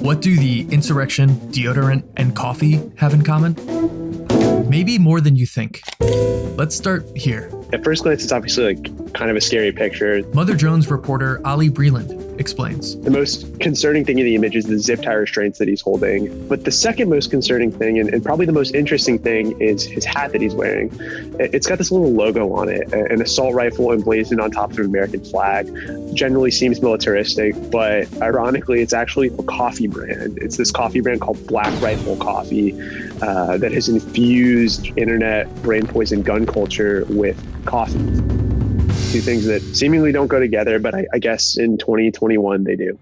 What do the insurrection, deodorant, and coffee have in common? Maybe more than you think. Let's start here. At first glance, it's obviously kind of a scary picture. Mother Jones reporter Ali Breland explains. The most concerning thing in the image is the zip tie restraints that he's holding. But the second most concerning thing, and probably the most interesting thing, is his hat that he's wearing. It's got this little logo on it, an assault rifle emblazoned on top of an American flag. Generally seems militaristic, but ironically, it's actually a coffee brand. It's this coffee brand called Black Rifle Coffee that has infused internet brain poison gun culture with coffee. Two things that seemingly don't go together, but I guess in 2021 they do.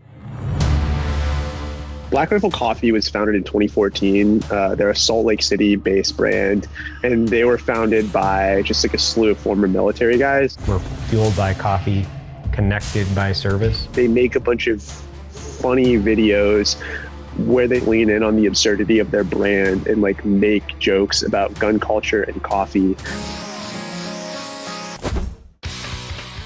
Black Rifle Coffee was founded in 2014. They're a Salt Lake City based brand, and they were founded by just like a slew of former military guys. We're fueled by coffee, connected by service. They make a bunch of funny videos where they lean in on the absurdity of their brand and like make jokes about gun culture and coffee.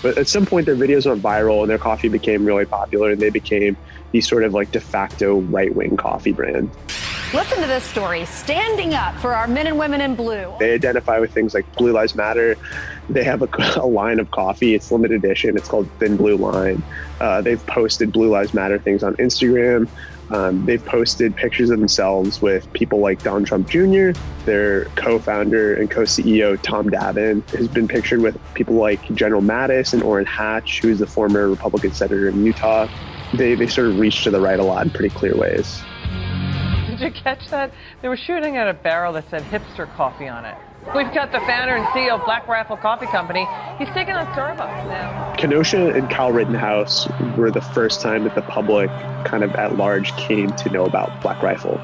But at some point their videos went viral and their coffee became really popular, and they became these sort of like de facto right-wing coffee brand. Listen to this story, standing up for our men and women in blue. They identify with things like Blue Lives Matter. They have a line of coffee. It's limited edition. It's called Thin Blue Line. They've posted Blue Lives Matter things on Instagram. They've posted pictures of themselves with people like Donald Trump Jr. Their co-founder and co-CEO, Tom Davin, has been pictured with people like General Mattis and Orrin Hatch, who's the former Republican senator in Utah. They sort of reach to the right a lot in pretty clear ways. Did you catch that? They were shooting at a barrel that said hipster coffee on it. We've got the founder and CEO of Black Rifle Coffee Company. He's taking on Starbucks now. Kenosha and Kyle Rittenhouse were the first time that the public kind of at large came to know about Black Rifle.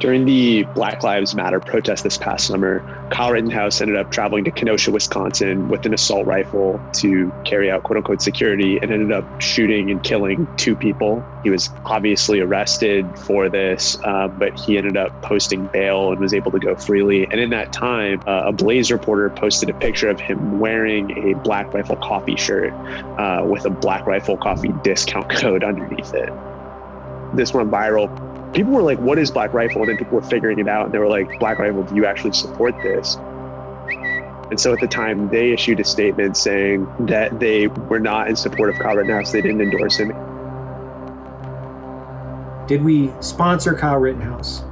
During the Black Lives Matter protest this past summer, Kyle Rittenhouse ended up traveling to Kenosha, Wisconsin with an assault rifle to carry out quote unquote security, and ended up shooting and killing 2 people. He was obviously arrested for this, but he ended up posting bail and was able to go freely. And in that time, a Blaze reporter posted a picture of him wearing a Black Rifle Coffee shirt with a Black Rifle Coffee discount code underneath it. This went viral. People were like, what is Black Rifle? And then people were figuring it out, and they were like, Black Rifle, do you actually support this? And so at the time, they issued a statement saying that they were not in support of Kyle Rittenhouse. They didn't endorse him. Did we sponsor Kyle Rittenhouse?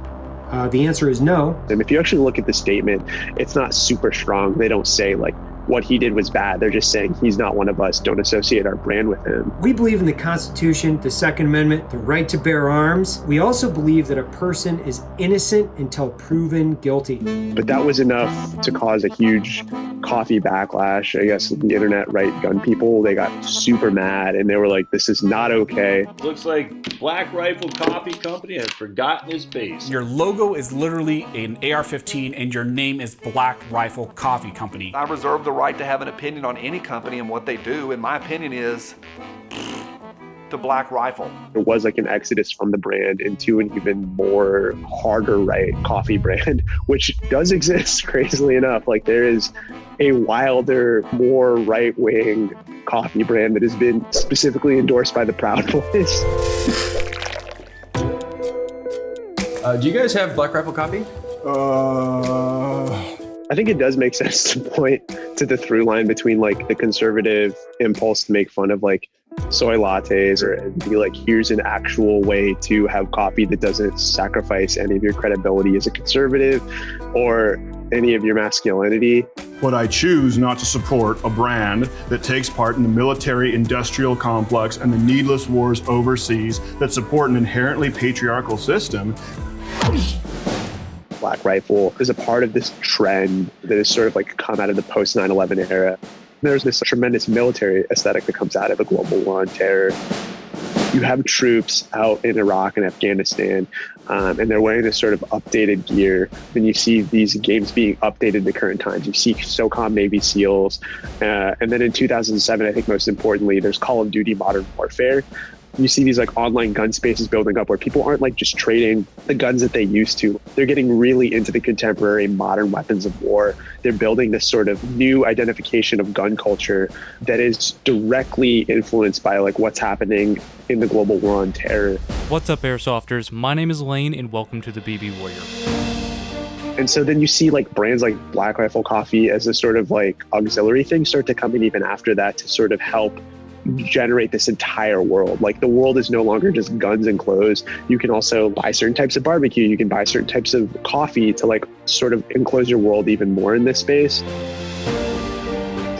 The answer is no. And if you actually look at the statement, it's not super strong. They don't say like, what he did was bad. They're just saying he's not one of us. Don't associate our brand with him. We believe in the Constitution, the Second Amendment, the right to bear arms. We also believe that a person is innocent until proven guilty. But that was enough to cause a huge coffee backlash. I guess the internet right gun people, they got super mad and they were like, this is not okay. Looks like Black Rifle Coffee Company has forgotten its base. Your logo is literally an AR-15 and your name is Black Rifle Coffee Company. I reserve the right to have an opinion on any company and what they do, and my opinion is the Black Rifle. There was like an exodus from the brand into an even more harder right coffee brand, which does exist, crazily enough. Like there is a wilder, more right-wing coffee brand that has been specifically endorsed by the Proud Boys. Do you guys have Black Rifle coffee? I think it does make sense to point to the through line between like the conservative impulse to make fun of like soy lattes or be like, here's an actual way to have coffee that doesn't sacrifice any of your credibility as a conservative or any of your masculinity. But I choose not to support a brand that takes part in the military-industrial complex and the needless wars overseas that support an inherently patriarchal system. Black Rifle is a part of this trend that has sort of like come out of the post 9/11 era. There's this tremendous military aesthetic that comes out of a global war on terror. You have troops out in Iraq and Afghanistan, and they're wearing this sort of updated gear. Then you see these games being updated to current times. You see SOCOM Navy SEALs. And then in 2007, I think most importantly, there's Call of Duty Modern Warfare. You see these like online gun spaces building up where people aren't like just trading the guns that they used to. They're getting really into the contemporary modern weapons of war. They're building this sort of new identification of gun culture that is directly influenced by like what's happening in the global war on terror. What's up, Airsofters? My name is Lane and welcome to the BB Warrior. And so then you see like brands like Black Rifle Coffee as a sort of like auxiliary thing start to come in even after that to sort of help generate this entire world. Like the world is no longer just guns and clothes. You can also buy certain types of barbecue. You can buy certain types of coffee to like sort of enclose your world even more in this space.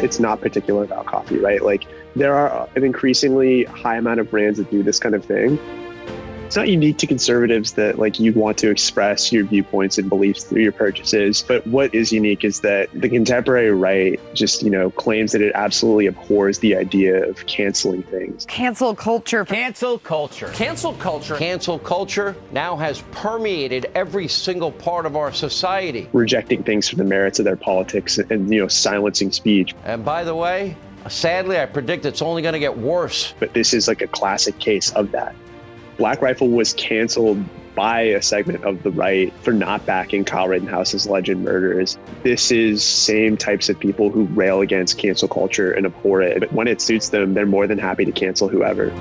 It's not particular about coffee, right? Like there are an increasingly high amount of brands that do this kind of thing. It's not unique to conservatives that like you want to express your viewpoints and beliefs through your purchases. But what is unique is that the contemporary right just, claims that it absolutely abhors the idea of canceling things. Cancel culture. Cancel culture. Cancel culture. Cancel culture now has permeated every single part of our society. Rejecting things for the merits of their politics and, silencing speech. And by the way, sadly, I predict it's only going to get worse. But this is like a classic case of that. Black Rifle was canceled by a segment of the right for not backing Kyle Rittenhouse's alleged murders. This is same types of people who rail against cancel culture and abhor it. But when it suits them, they're more than happy to cancel whoever.